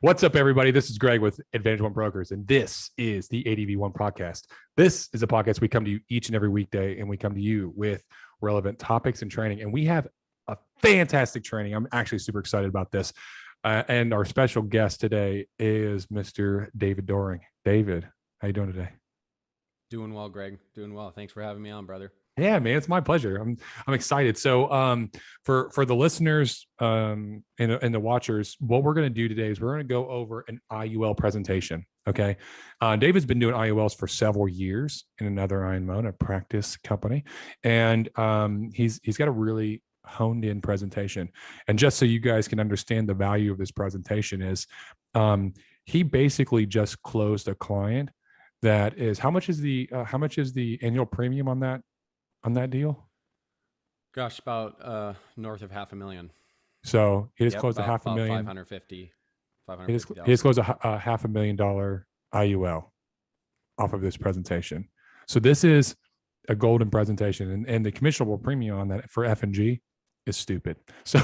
What's up, everybody? This is Greg with Advantage One Brokers, and this is the ADV1 podcast. This is a podcast we come to you each and every weekday, and we come to you with relevant topics and training. And we have a fantastic training. I'm actually super excited about this. And our special guest today is Mr. David Doehring. David, how you doing today? Doing well, Greg. Doing well. Thanks for having me on, brother. Yeah, man, it's my pleasure. I'm excited. So, for the listeners and the watchers, what we're going to do today is we're going to go over an IUL presentation. Okay, David's been doing IULs for several years in another Iron a practice company, and he's got a really honed in presentation. And just so you guys can understand the value of this presentation is, he basically just closed a client that is how much is the annual premium on that deal? Gosh, about north of $500,000. So he just closed a $500,000. 550. He just closed a $500,000 IUL off of this presentation. So this is a golden presentation, and the commissionable premium on that for F&G is stupid. So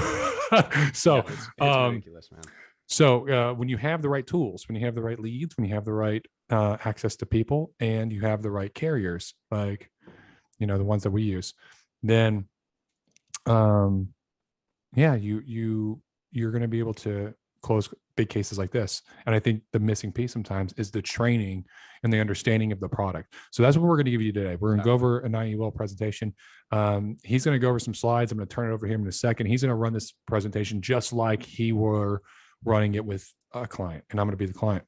It's ridiculous, man. So when you have the right tools, when you have the right leads, when you have the right access to people, and you have the right carriers, like the ones that we use, then you're going to be able to close big cases like this. And I think the missing piece sometimes is the training and the understanding of the product. So that's what we're going to give you today. We're going to go over an IUL presentation. He's going to go over some slides. I'm going to turn it over to him in a second. He's going to run this presentation just like he were running it with a client, and I'm going to be the client.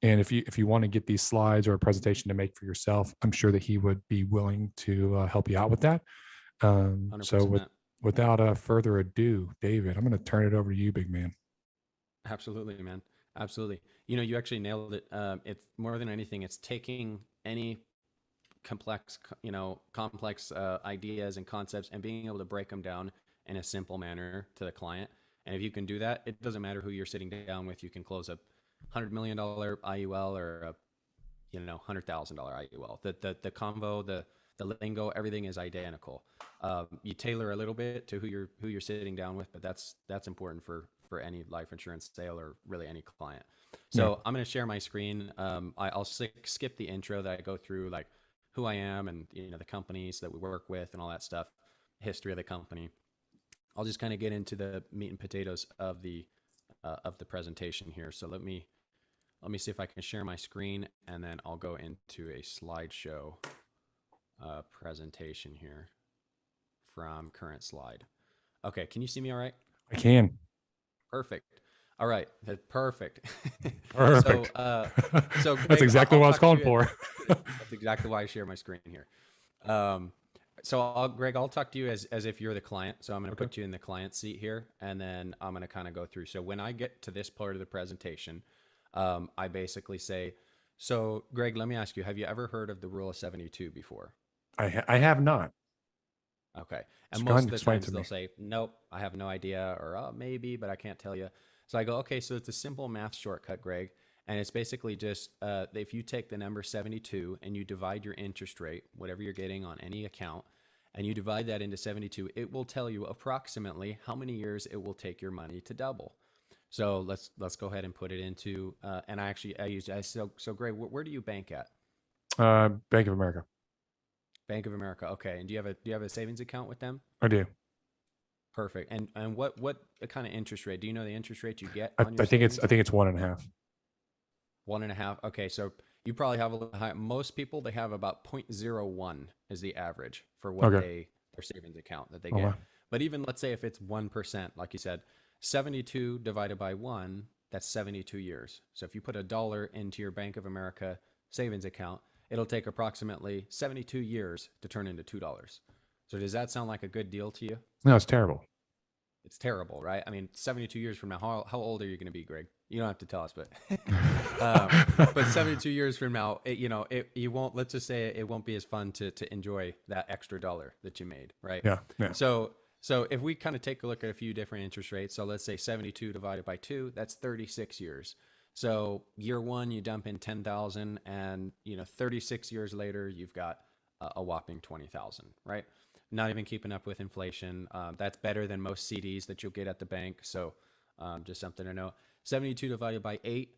And if you want to get these slides or a presentation to make for yourself, I'm sure that he would be willing to help you out with that. So without further ado, David, I'm going to turn it over to you, big man. Absolutely, man. Absolutely. You actually nailed it. It's more than anything, it's taking any complex ideas and concepts and being able to break them down in a simple manner to the client. And if you can do that, it doesn't matter who you're sitting down with. You can close a $100 million IUL or a $100,000 IUL. The convo, the lingo, everything is identical. You tailor a little bit to who you're sitting down with, but that's important for any life insurance sale or really any client. So I'm going to share my screen. I'll skip the intro that I go through, like who I am and the companies that we work with and all that stuff, history of the company. I'll just kind of get into the meat and potatoes of the presentation here. So let me see if I can share my screen, and then I'll go into a slideshow presentation here from current slide. Okay, can you see me all right? I can. Perfect. All right, that's perfect. Perfect. So Greg, that's exactly what I was calling for. That's exactly why I share my screen here. So Greg, I'll talk to you as if you're the client. So I'm going to put you in the client seat here, and then I'm going to kind of go through. So when I get to this part of the presentation, I basically say, so Greg, let me ask you, have you ever heard of the rule of 72 before? I have not. Okay. And most of the times they'll say, nope, I have no idea, or oh, maybe, but I can't tell you. So I go, okay, so it's a simple math shortcut, Greg. And it's basically just if you take the number 72 and you divide your interest rate, whatever you're getting on any account, and you divide that into 72, it will tell you approximately how many years it will take your money to double. So let's go ahead and put it into, and so Greg, where do you bank at? Bank of America. Bank of America. Okay. And do you have a savings account with them? I do. Perfect. And what kind of interest rate? Do you know the interest rate you get? I think it's 1.5. 1.5. Okay. So you probably have a little high. Most people, they have about 0.01 is the average for what their savings account that they get. Wow. But even let's say if it's 1%, like you said, 72 divided by 1, that's 72 years. So if you put $1 into your Bank of America savings account, it'll take approximately 72 years to turn into $2. So does that sound like a good deal to you? No, it's terrible. It's terrible, right? I mean, 72 years from now, how old are you going to be, Greg? You don't have to tell us, but but 72 years from now, you won't. Let's just say it won't be as fun to enjoy that extra dollar that you made, right? Yeah. So if we kind of take a look at a few different interest rates, so let's say 72 divided by 2, that's 36 years. So year one, you dump in 10,000, and 36 years later, you've got a whopping 20,000, right? Not even keeping up with inflation. That's better than most CDs that you'll get at the bank. So just something to know. 72 divided by 8,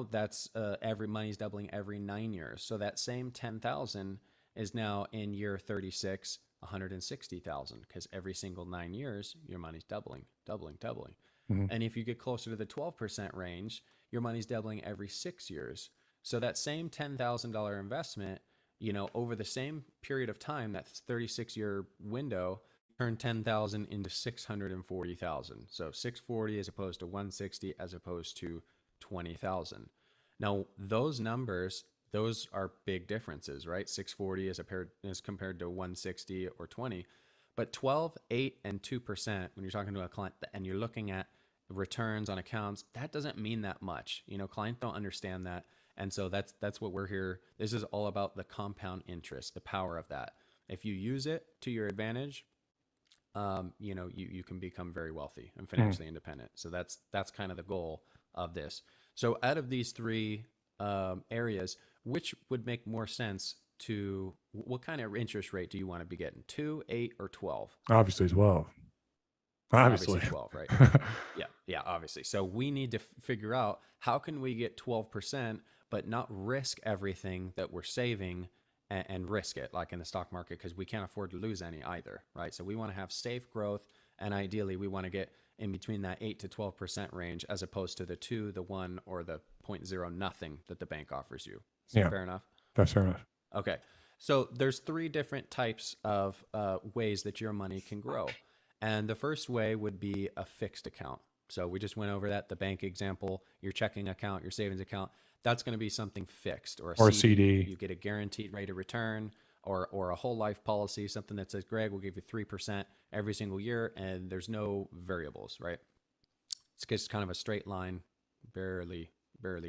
that's every money's doubling every 9 years. So that same 10,000 is now in year 36, 160,000, because every single 9 years, your money's doubling, doubling, doubling. Mhm. And if you get closer to the 12% range, your money's doubling every 6 years. So that same $10,000 investment, over the same period of time, that 36-year window, turned 10,000 into 640,000. So 640 as opposed to 160 as opposed to 20,000. Now, those numbers, those are big differences, right? 640 as compared to 160 or 20. But 12, 8, and 2%, when you're talking to a client and you're looking at returns on accounts, that doesn't mean that much. Clients don't understand that. And so that's what we're here. This is all about the compound interest, the power of that. If you use it to your advantage, you can become very wealthy and financially independent. So that's kind of the goal of this. So out of these three areas, which would make more sense to what kind of interest rate do you want to be getting? 2, 8, or 12? Obviously, as well. Obviously. 12, right? Yeah, obviously. So we need to figure out how can we get 12%, but not risk everything that we're saving and risk it like in the stock market, because we can't afford to lose any either, right? So we want to have safe growth, and ideally we want to get in between that 8 to 12% range as opposed to the 2, the 1, or the 0.0 nothing that the bank offers you. Yeah, fair enough? that's fair enough. Okay. So there's three different types of ways that your money can grow. And the first way would be a fixed account. So we just went over that, the bank example, your checking account, your savings account, that's going to be something fixed, or a CD. You get a guaranteed rate of return, or a whole life policy, something that says, Greg, we'll give you 3% every single year, and there's no variables, right? It's just kind of a straight line, barely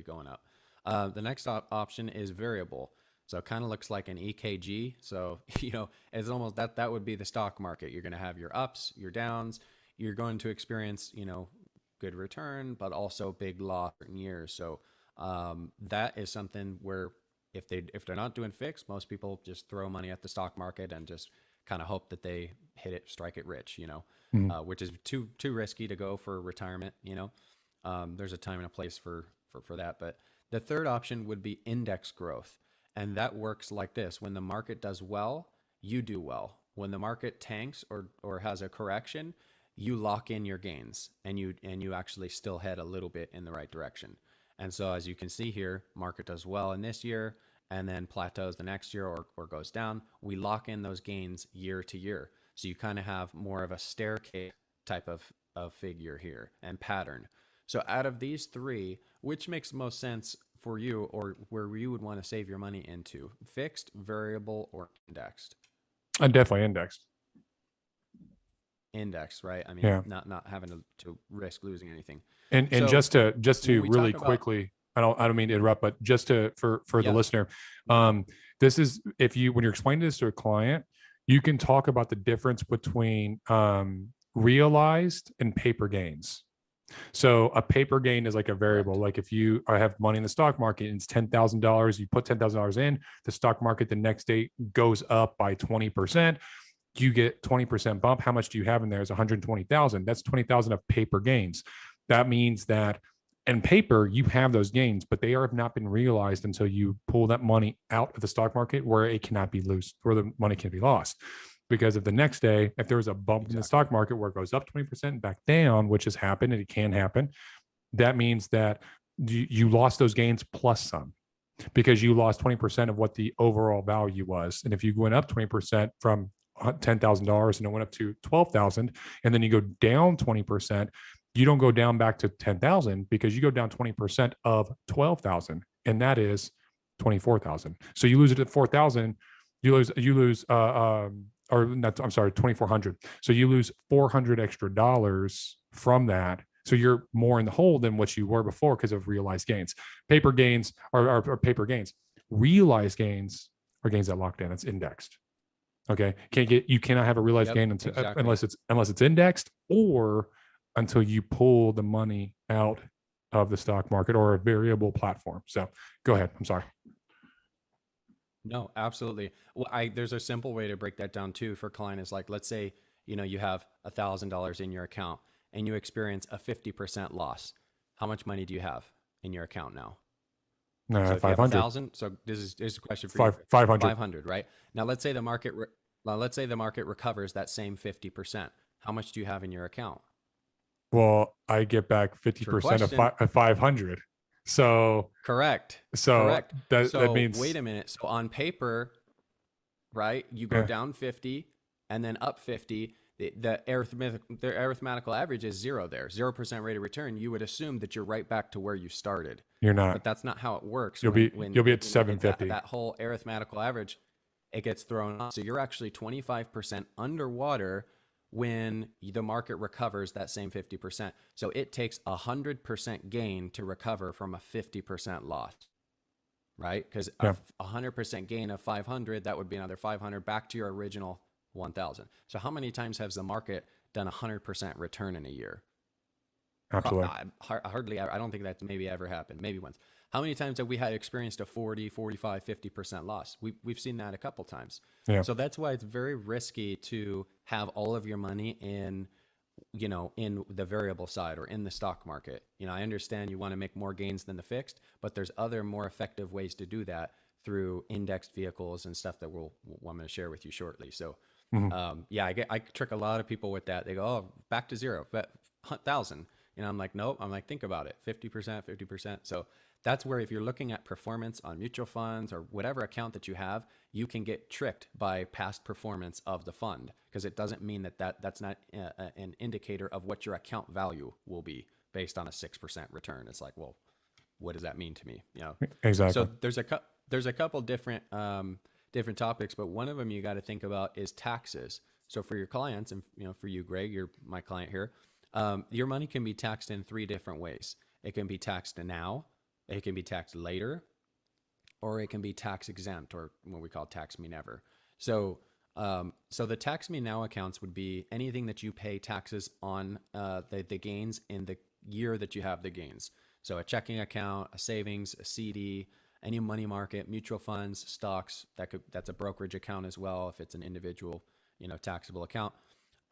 going up. The next option is variable. So it kind of looks like an EKG. So, it's almost that would be the stock market. You're going to have your ups, your downs. You're going to experience, good return, but also big loss in years. So that is something where if they're not doing fixed, most people just throw money at the stock market and just kind of hope that they hit it, strike it rich, which is too risky to go for retirement. There's a time and a place for that. But the third option would be index growth. And that works like this. When the market does well, you do well. When the market tanks or has a correction, you lock in your gains, and you actually still head a little bit in the right direction. And so as you can see here, market does well in this year and then plateaus the next year or goes down. We lock in those gains year to year. So you kind of have more of a staircase type of figure here and pattern. So out of these three, which makes most sense for you, or where you would want to save your money into? Fixed, variable, or indexed? I'm definitely indexed. Indexed, right? I mean, Yeah. not having to risk losing anything. And So just to we really talk about- quickly, I don't mean to interrupt, but just for the Yeah. listener, No. this is when you're explaining this to a client, you can talk about the difference between realized and paper gains. So a paper gain is like a variable. Correct. Like if you have money in the stock market and it's $10,000, you put $10,000 in, the stock market the next day goes up by 20%. You get 20% bump. How much do you have in there? Is 120,000. That's 20,000 of paper gains. That means that in paper, you have those gains, but they have not been realized until you pull that money out of the stock market where it cannot be loose, where the money can be lost. Because if the next day, if there's a bump in the stock market where it goes up 20% back down, which has happened and it can happen, that means that you lost those gains plus some, because you lost 20% of what the overall value was. And if you went up 20% from $10,000 and it went up to 12,000, and then you go down 20%, you don't go down back to 10,000 because you go down 20% of 12,000, and that is 24,000. So you lose it at 4,000. You lose or not, I'm sorry, 2,400. So you lose $400 extra from that. So you're more in the hole than what you were before because of realized gains. Paper gains are paper gains. Realized gains are gains that locked in. It's indexed. Okay, you cannot have a realized gain unless it's indexed, or until you pull the money out of the stock market or a variable platform. So go ahead. I'm sorry. No, absolutely. Well, there's a simple way to break that down too for client is like, let's say, you have $1,000 in your account and you experience a 50% loss. how much money do you have in your account now? So No, if you have a 500. thousand, so this is a question for you. 500. 500, right? Now let's say the market, well, let's say the market recovers that same 50%. How much do you have in your account? Well, I get back Trick 50% question. of 500. So, Correct. so Correct. that So wait means, a minute. So on paper, right, you go yeah, down 50 and then up 50. The arithmetical average is zero there, 0% rate of return. You would assume that you're right back to where you started. you're not. But that's not how it works You'll when, be you'll be at that, 750. that whole arithmetical average, it gets thrown off. So you're actually 25% underwater when the market recovers that same 50%. So it takes 100% gain to recover from a 50% loss, right? Because a Yeah, 100% gain of 500, that would be another 500 back to your original 1000. So how many times has the market done 100% return in a year? absolutely. Hardly. I don't think that's maybe ever happened. Maybe once. How many times have we had experienced a 40, 45, 50% loss? We've seen that a couple times. Yeah. So that's why it's very risky to have all of your money in, in the variable side or in the stock market. I understand you want to make more gains than the fixed, but there's other more effective ways to do that through indexed vehicles and stuff that I'm going to share with you shortly. So, Mhm. yeah, I trick a lot of people with that. They go, oh, back to zero, but 1,000. I'm like, nope. I'm like, think about it, 50%, 50%. So that's where if you're looking at performance on mutual funds or whatever account that you have, you can get tricked by past performance of the fund because it doesn't mean that's not an indicator of what your account value will be based on a 6% return. It's like, well, what does that mean to me? Exactly. So there's a couple different different topics, but one of them you got to think about is taxes. So for your clients and for you, Greg, you're my client here. Your money can be taxed in three different ways. It can be taxed now, it can be taxed later, or it can be tax exempt, or what we call tax me never. So, so the tax me now accounts would be anything that you pay taxes on the gains in the year that you have the gains. So a checking account, a savings, a CD, any money market, mutual funds, stocks. That's a brokerage account as well if it's an individual, taxable account.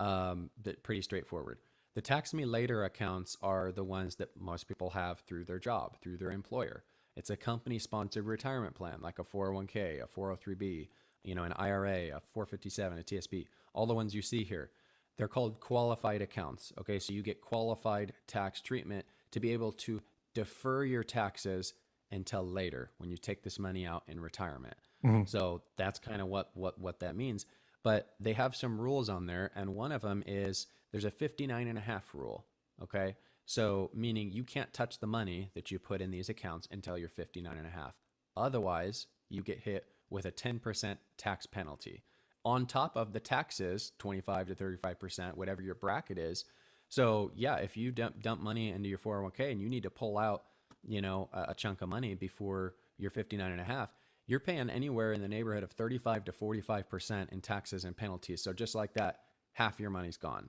That pretty straightforward. The tax me later accounts are the ones that most people have through their job, through their employer. It's a company sponsored retirement plan like a 401k, a 403b, an IRA, a 457, a TSP, all the ones you see here. They're called qualified accounts. Okay, so you get qualified tax treatment to be able to defer your taxes until later when you take this money out in retirement. Mhm. So that's kind of what that means. But they have some rules on there, and one of them is there's a 59 and a half rule. Okay. So meaning you can't touch the money that you put in these accounts until you're 59 and a half. Otherwise, you get hit with a 10% tax penalty on top of the taxes, 25 to 35%, whatever your bracket is. So yeah, if you dump money into your 401k and you need to pull out, a chunk of money before you're 59 and a half, you're paying anywhere in the neighborhood of 35 to 45% in taxes and penalties. So just like that, half your money's gone.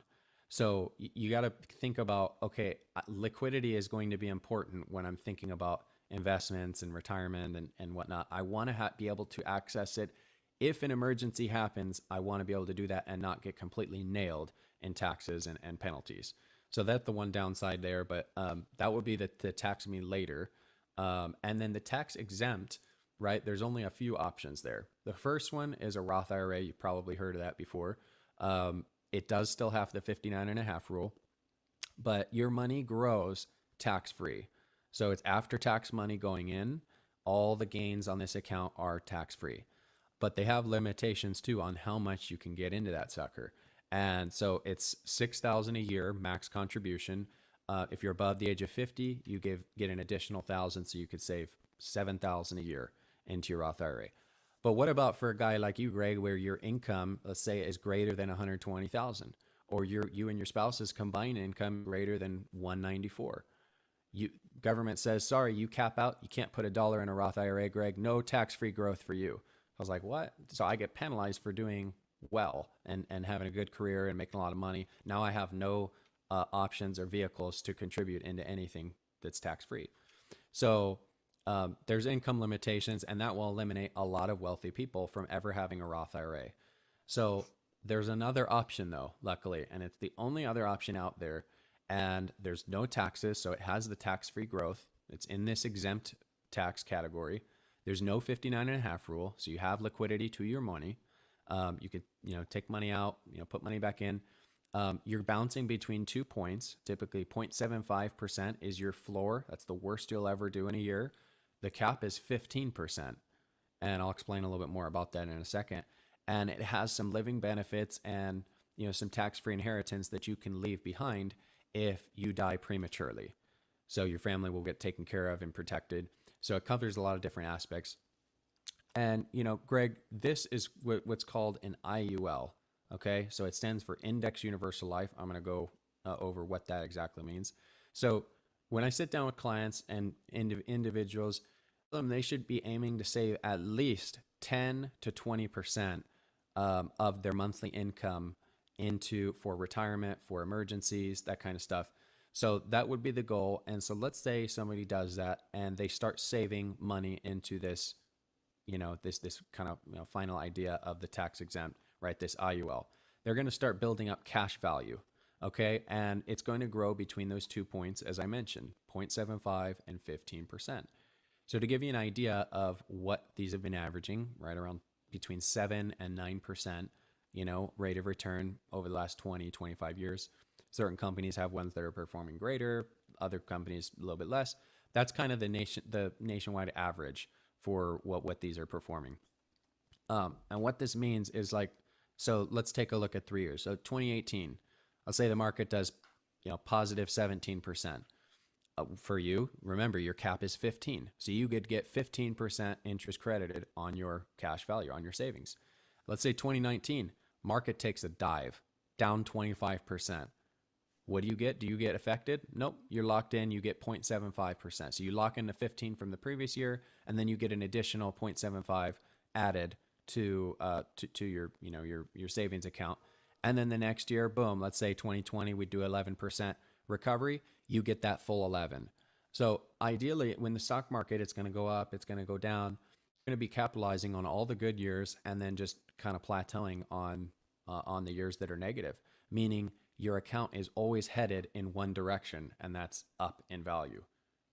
So you got to think about, okay, liquidity is going to be important when I'm thinking about investments and retirement and whatnot. I want to be able to access it. If an emergency happens, I want to be able to do that and not get completely nailed in taxes and penalties. So that's the one downside there, but that would be the tax me later. And then the tax exempt, right? There's only a few options there. The first one is a Roth IRA. You've probably heard of that before. It does still have the 59 and a half rule, but your money grows tax free. So it's after tax money going in. All the gains on this account are tax free, but they have limitations too on how much you can get into that sucker. And so it's 6,000 a year max contribution. If you're above the age of 50, you get an additional 1,000, so you could save 7,000 a year into your Roth IRA. But what about for a guy like you, Greg, where your income, let's say, is greater than 120,000, or you and your spouse's combined income greater than 194? You Government says, sorry, you cap out. You can't put $1 in a Roth IRA, Greg. No tax-free growth for you. I was like, what? So I get penalized for doing well and having a good career and making a lot of money. Now I have no options or vehicles to contribute into anything that's tax-free. So there's income limitations, and that will eliminate a lot of wealthy people from ever having a Roth IRA. So there's another option, though, luckily, and it's the only other option out there, and there's no taxes. So it has the tax-free growth. It's in this exempt tax category. There's no 59.5 rule. So you have liquidity to your money. You could, take money out, put money back in. You're bouncing between 2 points. Typically 0.75% is your floor. That's the worst you'll ever do in a year. The cap is 15%. And I'll explain a little bit more about that in a second. And it has some living benefits and, some tax-free inheritance that you can leave behind if you die prematurely. So your family will get taken care of and protected. So it covers a lot of different aspects. And, Greg, this is what's called an IUL. Okay. So it stands for Index Universal Life. I'm going to go over what that exactly means. So when I sit down with clients and individuals, they should be aiming to save at least 10 to 20% of their monthly income for retirement, for emergencies, that kind of stuff. So that would be the goal. And so let's say somebody does that and they start saving money into this, this kind of final idea of the tax exempt, right? This IUL. They're going to start building up cash value. Okay. And it's going to grow between those 2 points, as I mentioned, 0.75 and 15%. So to give you an idea of what these have been averaging, right around between 7 and 9%, rate of return over the last 20, 25 years. Certain companies have ones that are performing greater, other companies a little bit less. That's kind of the nationwide average for what these are performing. And what this means is so let's take a look at 3 years. So 2018, let's say the market does, positive 17%. For you, remember your cap is 15. So you could get 15% interest credited on your cash value, on your savings. Let's say 2019, market takes a dive, down 25%. What do you get? Do you get affected? Nope. You're locked in. You get 0.75%. So you lock in the 15 from the previous year, and then you get an additional 0.75 added to your your savings account. And then the next year, boom. Let's say 2020, we do 11% recovery. You get that full 11. So ideally, when the stock market, it's going to go up, it's going to go down. You're going to be capitalizing on all the good years, and then just kind of plateauing on the years that are negative, meaning your account is always headed in one direction, and that's up in value.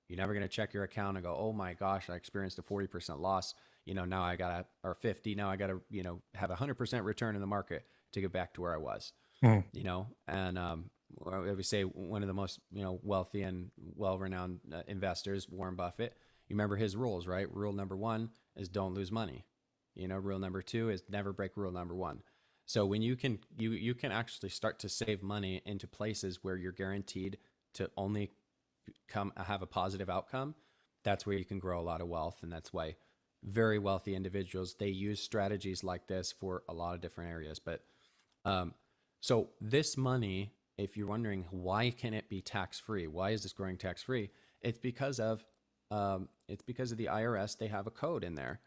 You're never going to check your account and go, oh my gosh, I experienced a 40% loss. Now I got or 50. Now I got to, have 100% return in the market to get back to where I was, Mm. and I would say one of the most, wealthy and well-renowned investors, Warren Buffett. You remember his rules, right? Rule number 1 is don't lose money. Rule number 2 is never break rule number 1. So when you can actually start to save money into places where you're guaranteed to only have a positive outcome, that's where you can grow a lot of wealth. And that's why very wealthy individuals, they use strategies like this for a lot of different areas. But so this money, if you're wondering why can it be tax-free, why is this growing tax-free? It's because of the IRS. They have a code in there,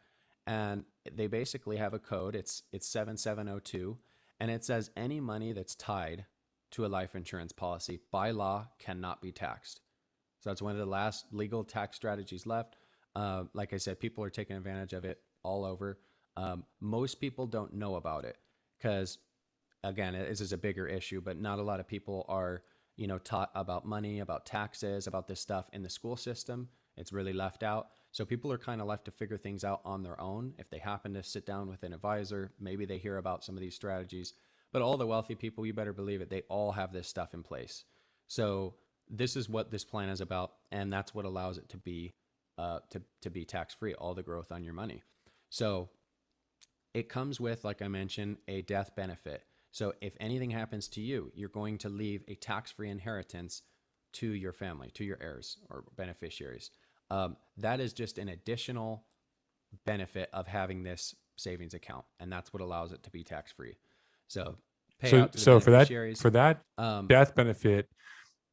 and they basically have a code. It's 7702, and it says any money that's tied to a life insurance policy by law cannot be taxed. So that's one of the last legal tax strategies left. Like I said, people are taking advantage of it all over. Most people don't know about it because, again, this is a bigger issue, but not a lot of people are, taught about money, about taxes, about this stuff in the school system. It's really left out. So people are kind of left to figure things out on their own. If they happen to sit down with an advisor, maybe they hear about some of these strategies. But all the wealthy people, you better believe it, they all have this stuff in place. So this is what this plan is about, and that's what allows it to be tax-free, all the growth on your money. So it comes with, like I mentioned, a death benefit. So if anything happens to you, you're going to leave a tax-free inheritance to your family, to your heirs or beneficiaries. That is just an additional benefit of having this savings account, and that's what allows it to be tax-free. So pay out to the So beneficiaries. for that Um, death benefit,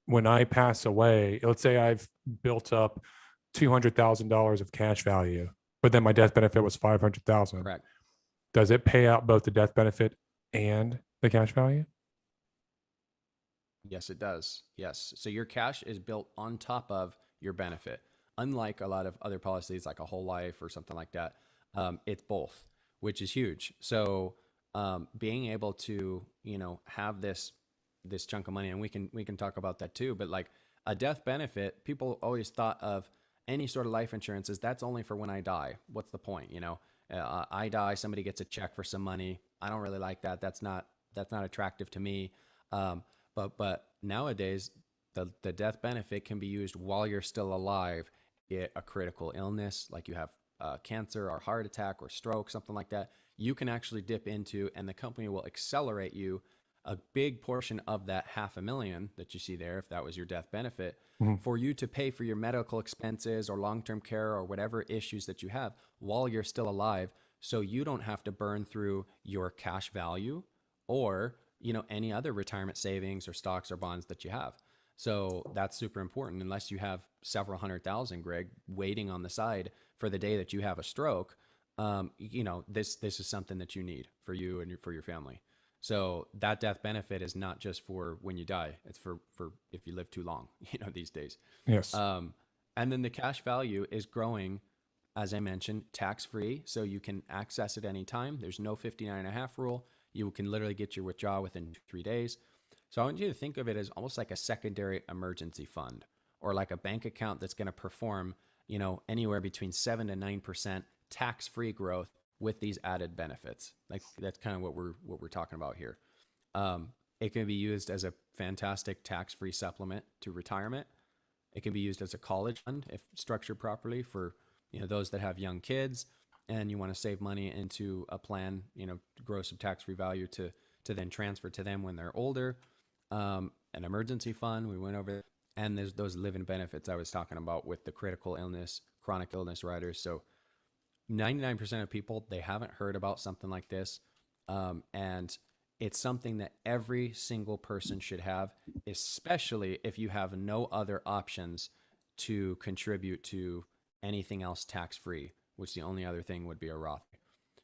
when I pass away, let's say I've built up $200,000 of cash value, but then my death benefit was 500,000. correct. Does it pay out both the death benefit and the cash value? Yes, it does. Yes. So your cash is built on top of your benefit. Unlike a lot of other policies like a whole life or something like that, it's both, which is huge. So being able to, have this, this chunk of money, and we can talk about that too. But like a death benefit, people always thought of any sort of life insurance as that's only for when I die. What's the point? You know, I die, somebody gets a check for some money. I don't really like that. That's not attractive to me. But nowadays, the death benefit can be used while you're still alive. Get a critical illness, like you have cancer or heart attack or stroke, something like that. You can actually dip into, and the company will accelerate you a big portion of that $500,000 that you see there, if that was your death benefit, Mhm. for you to pay for your medical expenses or long-term care or whatever issues that you have while you're still alive, so you don't have to burn through your cash value or, you know, any other retirement savings or stocks or bonds that you have. So that's super important. Unless you have several 100,000, Greg, waiting on the side for the day that you have a stroke, you know, this is something that you need for you and for your family. So that death benefit is not just for when you die; it's for if you live too long, you know, these days. Yes. And then the cash value is growing, as I mentioned, tax free, so you can access it anytime. There's no 59 and a half rule. You can literally get your withdrawal within 3 days. So I want you to think of it as almost like a secondary emergency fund, or like a bank account that's going to perform, you know, anywhere between 7 to 9% tax-free growth with these added benefits. Like that's kind of what we're talking about here. It can be used as a fantastic tax-free supplement to retirement. It can be used as a college fund if structured properly for, you know, those that have young kids and you want to save money into a plan, you know, grow some tax-free value to then transfer to them when they're older. An emergency fund, we went over, and there's those living benefits I was talking about with the critical illness, chronic illness riders. So 99% of people, they haven't heard about something like this. And it's something that every single person should have, especially if you have no other options to contribute to anything else tax-free, which the only other thing would be a Roth.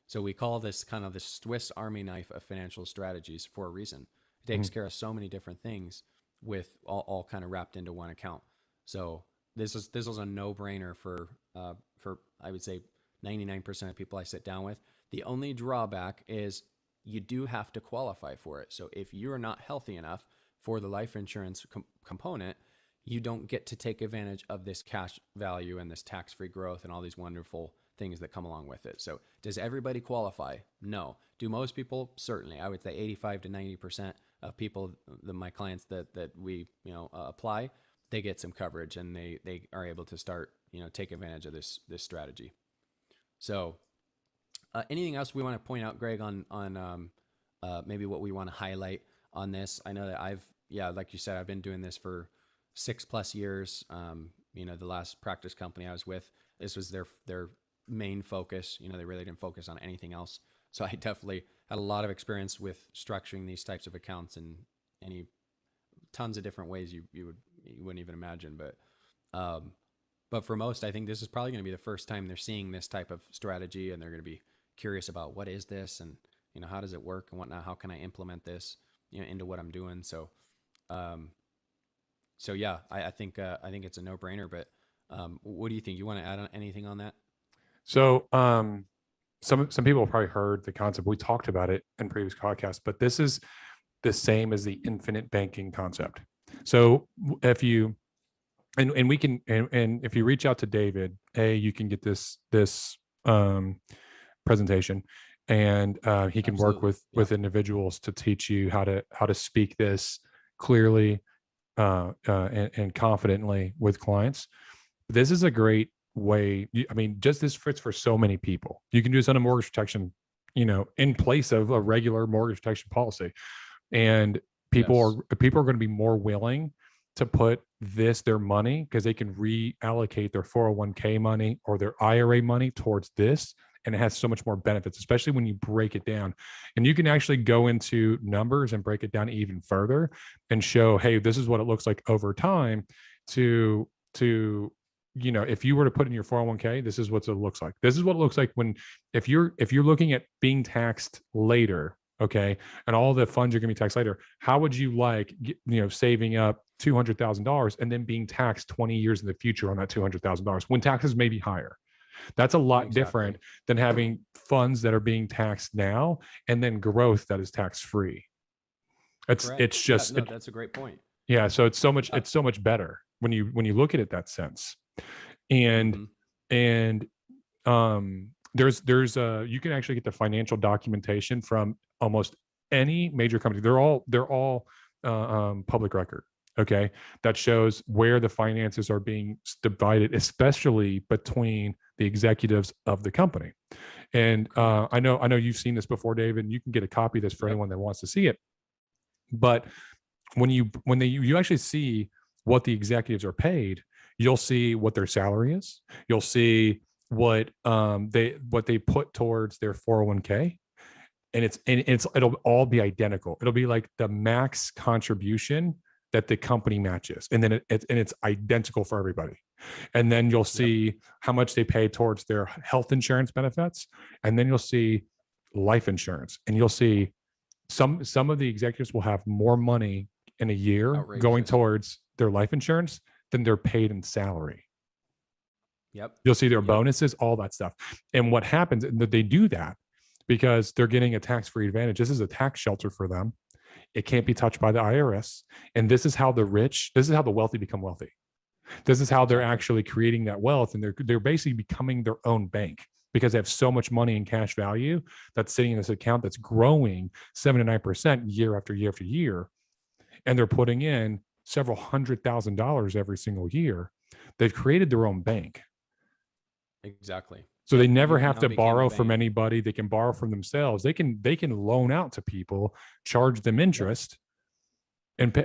So we call this kind of the Swiss Army knife of financial strategies for a reason. It takes care of so many different things with all kind of wrapped into one account. So this is a no-brainer for I would say 99% of people I sit down with. The only drawback is you do have to qualify for it. So if you're not healthy enough for the life insurance component, you don't get to take advantage of this cash value and this tax-free growth and all these wonderful things that come along with it. So does everybody qualify? No. Do most people? Certainly. I would say 85 to 90% of people, my clients that we, you know, apply, they get some coverage and they are able to start, you know, take advantage of this strategy. So anything else we want to point out, Greg, on maybe what we want to highlight on this? I know that like you said, I've been doing this for 6+ years. You know, the last practice company I was with, this was their main focus. You know, they really didn't focus on anything else. So I definitely had a lot of experience with structuring these types of accounts in tons of different ways you wouldn't even imagine. But for most, I think this is probably going to be the first time they're seeing this type of strategy, and they're going to be curious about what is this, and, you know, how does it work and whatnot? How can I implement this, you know, into what I'm doing? So, yeah, I think it's a no-brainer. But what do you think? You want to add on anything on that? So some people have probably heard the concept. We talked about it in previous podcasts, but this is the same as the infinite banking concept. So if you and we can and if you reach out to David, you can get this presentation, and he can work Absolutely. with individuals to teach you how to speak this clearly and confidently with clients. This is a great way. I mean, just this fits for so many people. You can do this on a mortgage protection, you know, in place of a regular mortgage protection policy, and people are going to be more willing to put their money, because they can reallocate their 401k money or their IRA money towards this, and it has so much more benefits, especially when you break it down. And you can actually go into numbers and break it down even further and show, hey, this is what it looks like over time to you know, if you were to put in your 401k, this is what it looks like. This is what it looks like if you're looking at being taxed later, okay, and all the funds are going to be taxed later. How would you like, you know, saving up $200,000 and then being taxed 20 years in the future on that $200,000 when taxes may be higher? That's a lot different than having funds that are being taxed now and then growth that is tax free. Correct. it's Yeah, just no, that's a great point. yeah. So Uh, it's so much better when you look at it that sense. And mm-hmm. and there's you can actually get the financial documentation from almost any major company. They're all public record. Okay, that shows where the finances are being divided, especially between the executives of the company. And Correct. I know you've seen this before, David. And you can get a copy of this for Yep. anyone that wants to see it. But when you actually see what the executives are paid, you'll see what their salary is. You'll see what they put towards their 401k, and it'll all be identical. It'll be like the max contribution that the company matches, and then it's identical for everybody. And then you'll Yep. see how much they pay towards their health insurance benefits, and then you'll see life insurance, and you'll see some of the executives will have more money in a year going Outrageous. towards their life insurance than they're paid in salary. Yep. You'll see their Yep. bonuses, all that stuff. And what happens, and they do that because they're getting a tax-free advantage. This is a tax shelter for them. It can't be touched by the IRS. And this is how the wealthy become wealthy. This is how they're Exactly. actually creating that wealth. And they're basically becoming their own bank because they have so much money in cash value that's sitting in this account that's growing 7 to 9% year after year after year. And they're putting in several $100,000 every single year. They've created their own bank. Exactly. So they Yep. never You've have now to became a borrow from bank. anybody. They can borrow from themselves. They can loan out to people, charge them Yep. interest, and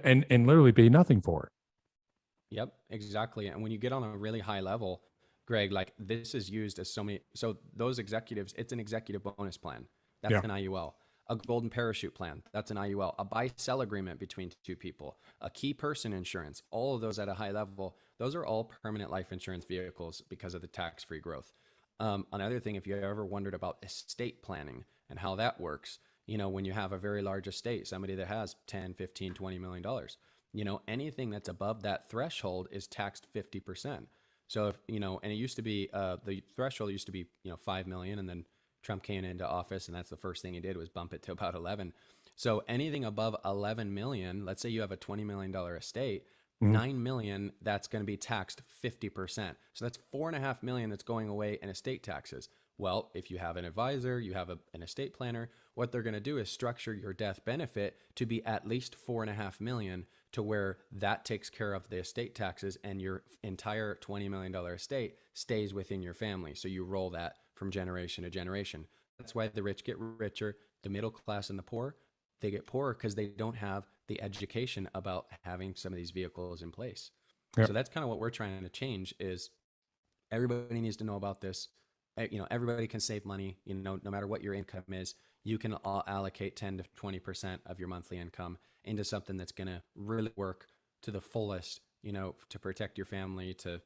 literally pay nothing for it. Yep, exactly. And when you get on a really high level, Greg, like this is used as so many. So those executives, it's an executive bonus plan. That's Yeah. an IUL. A golden parachute plan. That's an IUL. A buy sell agreement between two people. A key person insurance. All of those at a high level. Those are all permanent life insurance vehicles because of the tax free growth. Another thing, if you ever wondered about estate planning and how that works, when you have a very large estate, somebody that has 10, 15, $20 million, anything that's above that threshold is taxed 50%. So if, and it used to be, the threshold used to be, 5 million. And then Trump came into office and that's the first thing he did was bump it to about 11. So anything above 11 million, let's say you have a $20 million estate, Mhm. 9 million, that's going to be taxed 50%. So that's 4.5 million that's going away in estate taxes. Well, if you have an advisor, you have an estate planner, what they're going to do is structure your death benefit to be at least 4.5 million, to where that takes care of the estate taxes and your entire $20 million estate stays within your family. So you roll that from generation to generation. That's why the rich get richer, the middle class and the poor, they get poorer because they don't have the education about having some of these vehicles in place. Yep. So that's kind of what we're trying to change is everybody needs to know about this. Everybody can save money, no matter what your income is, you can allocate 10 to 20% of your monthly income into something that's going to really work to the fullest, to protect your family, to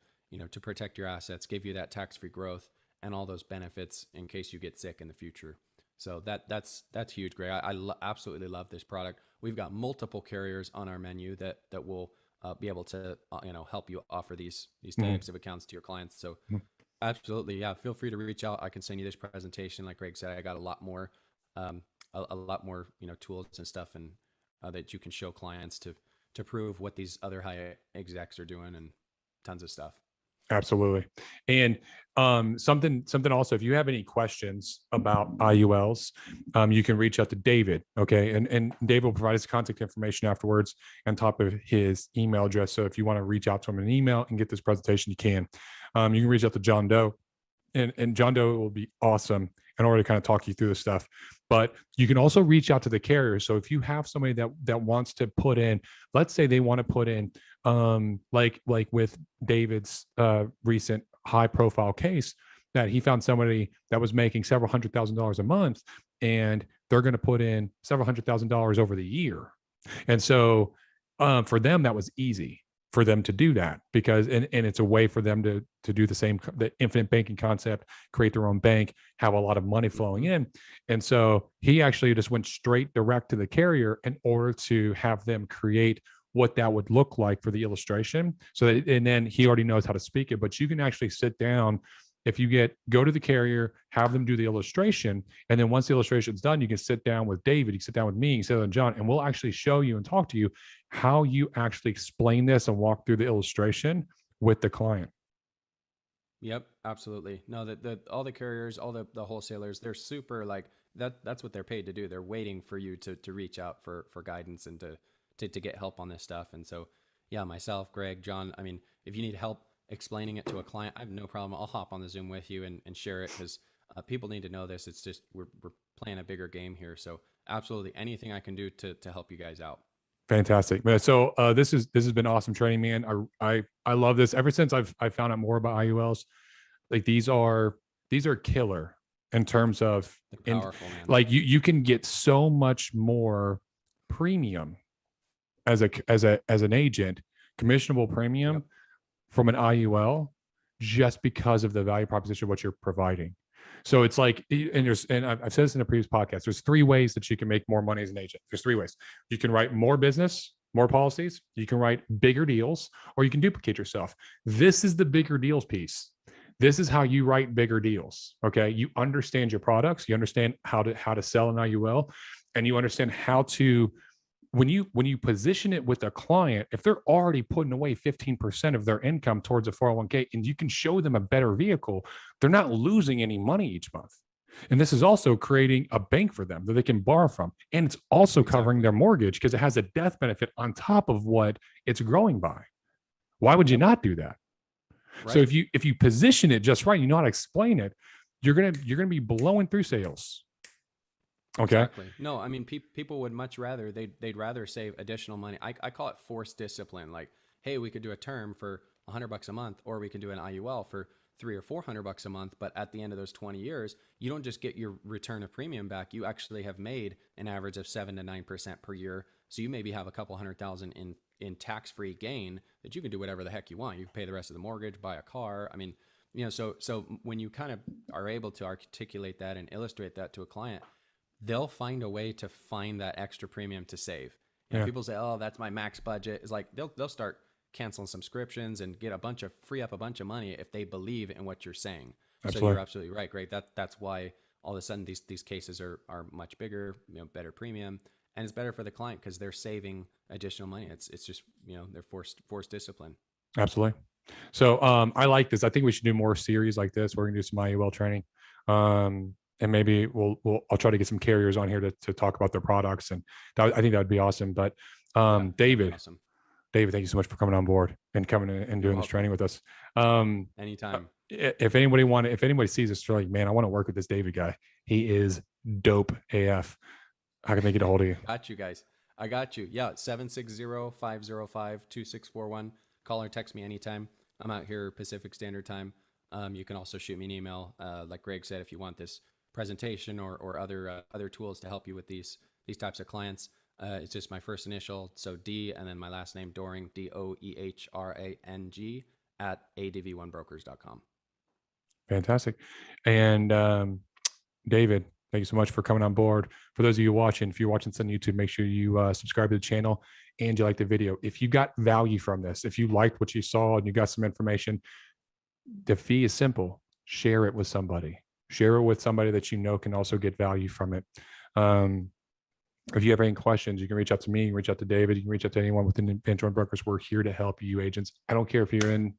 protect your assets, give you that tax-free growth and all those benefits in case you get sick in the future. So that's huge, Greg. I absolutely love this product. We've got multiple carriers on our menu that will be able to help you offer these Mhm. types of accounts to your clients. So Mhm. absolutely, yeah. Feel free to reach out. I can send you this presentation. Like Greg said, I got a lot more, a lot more, tools and stuff, and that you can show clients to prove what these other high execs are doing, and tons of stuff. Absolutely. And something also, if you have any questions about IULs, you can reach out to David. Okay. And David will provide his contact information afterwards on top of his email address. So if you want to reach out to him in an email and get this presentation, you can. You can reach out to John Doe, and John Doe will be awesome in order to kind of talk you through this stuff. But you can also reach out to the carrier. So if you have somebody that wants to put in, let's say they want to put in, like with David's recent high profile case, that he found somebody that was making several $100,000 a month, and they're going to put in several $100,000 over the year. And so for them, that was easy for them to do that because and it's a way for them to do the infinite banking concept, create their own bank, have a lot of money flowing Mm-hmm. in. And so he actually just went straight direct to the carrier in order to have them create what that would look like for the illustration. So that, and then he already knows how to speak it, but you can actually sit down if you go to the carrier, have them do the illustration, and then once the illustration is done, you can sit down with David, you can sit down with me, you can sit down with John, and we'll actually show you and talk to you how you actually explain this and walk through the illustration with the client. Yep, absolutely. No, all the carriers, all the wholesalers, they're super like that's what they're paid to do. They're waiting for you to reach out for guidance and to get help on this stuff. And so, yeah, myself, Greg, John, I mean, if you need help explaining it to a client, I have no problem. I'll hop on the Zoom with you and share it, because people need to know this. It's just we're playing a bigger game here. So absolutely, anything I can do to help you guys out. Fantastic. So this has been awesome training, man. I love this. Ever since I found out more about IULs, like these are killer in terms of, They're powerful, man. like you can get so much more premium as an agent, commissionable premium, Yep. from an IUL, just because of the value proposition of what you're providing. So it's like, and I've said this in a previous podcast, there's 3 ways that you can make more money as an agent. There's 3 ways. You can write more business, more policies, you can write bigger deals, or you can duplicate yourself. This is the bigger deals piece. This is how you write bigger deals. Okay. You understand your products, you understand how to sell an IUL, and you understand how to, when you position it with a client, if they're already putting away 15% of their income towards a 401k, and you can show them a better vehicle, they're not losing any money each month. And this is also creating a bank for them that they can borrow from. And it's also covering their mortgage, because it has a death benefit on top of what it's growing by. Why would you not do that? Right. So if you position it just right, you know how to explain it, you're gonna be blowing through sales. Okay. Exactly. No, I mean, people would much rather, they'd rather save additional money. I call it forced discipline. Like, hey, we could do a term for $100 a month, or we can do an IUL for $300 or $400 a month. But at the end of those 20 years, you don't just get your return of premium back. You actually have made an average of 7 to 9% per year. So you maybe have a couple $100,000 in tax-free gain that you can do whatever the heck you want. You can pay the rest of the mortgage, buy a car. I mean, so when you kind of are able to articulate that and illustrate that to a client, they'll find a way to find that extra premium to save. People say, "Oh, that's my max budget." It's like they'll start canceling subscriptions and free up a bunch of money if they believe in what you're saying. Absolutely. So you're absolutely right, Greg. That's why all of a sudden these cases are much bigger, better premium, and it's better for the client because they're saving additional money. It's just they're forced discipline. Absolutely. So I like this. I think we should do more series like this. We're gonna do some IUL training. And maybe I'll try to get some carriers on here to talk about their products, and I think that would be awesome. But David, awesome. David, thank you so much for coming on board and coming in and doing this training with us. Anytime. If anybody sees this, they're like, man, I want to work with this David guy. He is dope AF. How can they get a hold of you? Got you guys. I got you. Yeah, 760-505-2641. Call or text me anytime. I'm out here Pacific Standard Time. You can also shoot me an email, like Greg said, if you want this presentation or other tools to help you with these types of clients. It's just my first initial, so D, and then my last name, Doehring, DOEHRANG @adv1brokers.com. Fantastic. And David, thank you so much for coming on board. For those of you watching, if you're watching this on YouTube, make sure you subscribe to the channel and you like the video. If you got value from this, if you liked what you saw and you got some information, the fee is simple. Share it with somebody. Share it with somebody that you know can also get value from it. If you have any questions, you can reach out to me, reach out to David, you can reach out to anyone within Advantage One Brokers. We're here to help you agents. I don't care if you're in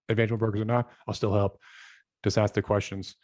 Advantage One Brokers or not, I'll still help. Just ask the questions.